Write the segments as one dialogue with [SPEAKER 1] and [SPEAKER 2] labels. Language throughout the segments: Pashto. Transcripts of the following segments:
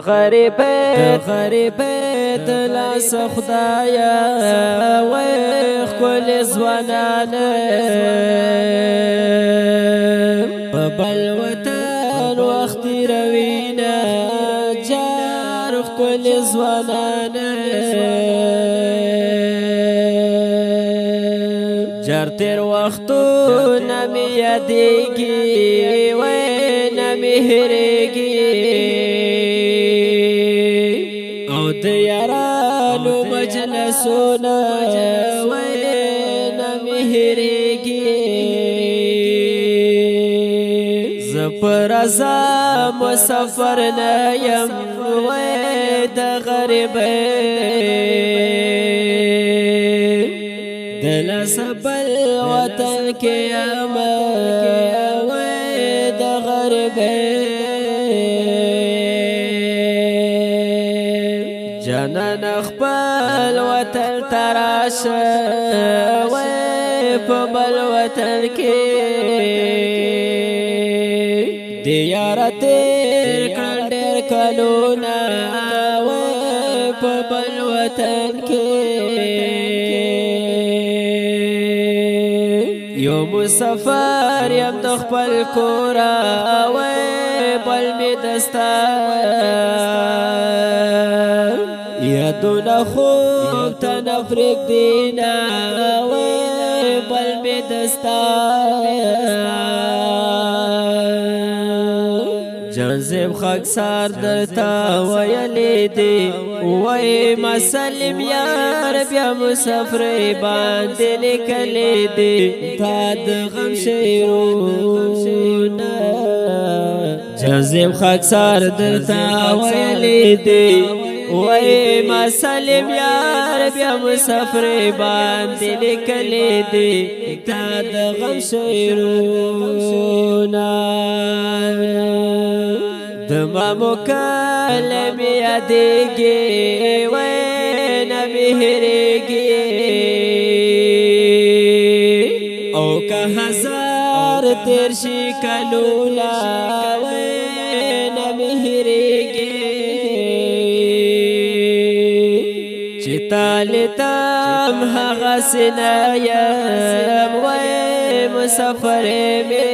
[SPEAKER 1] غریبیت لاس خدایا وای خپل ځوانانه په بل وطن وخت روینه جار خپل ځوانانه جار تیر وختونه مې یادېږي وای نه مې هېرېږي او د یارانو مجلسونه وای نه مې هېرېږي زه په رضا مسافر نه یم وای د غریبۍ د لاسه بل وطن کې یم وای د غریبۍ جانان خپل وطن ته راشه وای په بل وطن کې د یاره تېر کړل ډېر کلونه وای په بل وطن کې یو مسافر یم د خپل کوره وای بل مې دستا یادونه خوب ته نه پرېږدي وای بل مې دستا جانزیب خاکسار درته ویلې دي وای ما سلیم یار بیا مسافرۍ باندې لیکلې دي تا د غم شعرونه جانزیب خاکسار درته ویلې دي وای ما سلیم یار بیا مسافرۍ باندې لیکلې دي تا د غم شعرونه د ما مکالمې یادېږي وای نه مې هېرېږي او که هزار تېر شي کلونه وای نه مې هېرېږي چې تا لیدم هغسې نه یم وای مسافر مې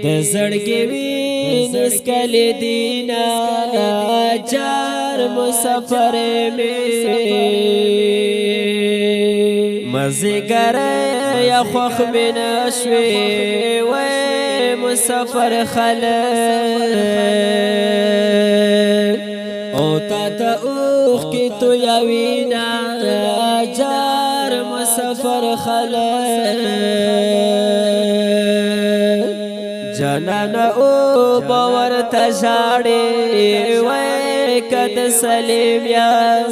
[SPEAKER 1] د زړګي وینې څکلې دي نه جار مسافر مې مازدیګری یا خوښ مې نه شوې وای مسافر خلک او تا ته اوښکې تویوي نه جار مسافر خلک جانانه او باور ته ژاړې وای که د سلیم یار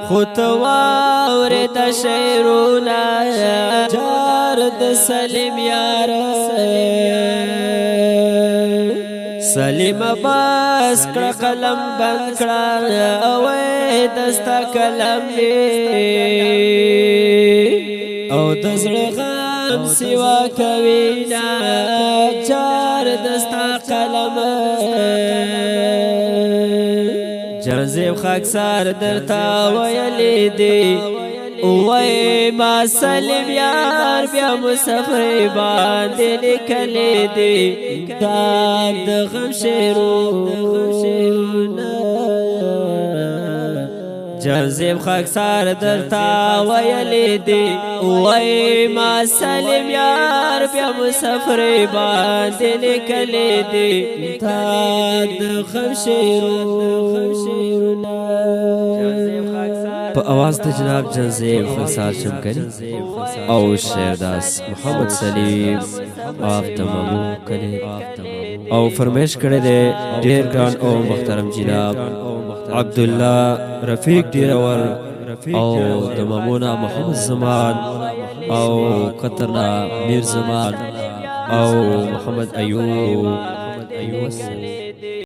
[SPEAKER 1] خو ته واورې د شعرونه جار د سلیم یار سلیم باس کړه قلم بند کړه وای دستا کلم او د زړه غم سوا کوي نه چار دستا قلم جانزیب خاکسار درته ویلې دي وای ما سلیم یار بیا مسافرۍ باندې لیکلې دي تا د غم شعرونه جانزیب خاکسار درته ویلې دي وای ما سلیم یار بیا مسافرۍ باندې لیکلې دي تا د غم شعرونه په اواز د جناب جانزیب خاکسار شمکري او شعرداس محمد سلیم آف تمامو کلی او فرمیش کړی دی ډېر ګران او محترم جناب عبدالله رفیق ډیرور او د مامونا محمد زمان او قطرنا میر زمان او محمد ایوب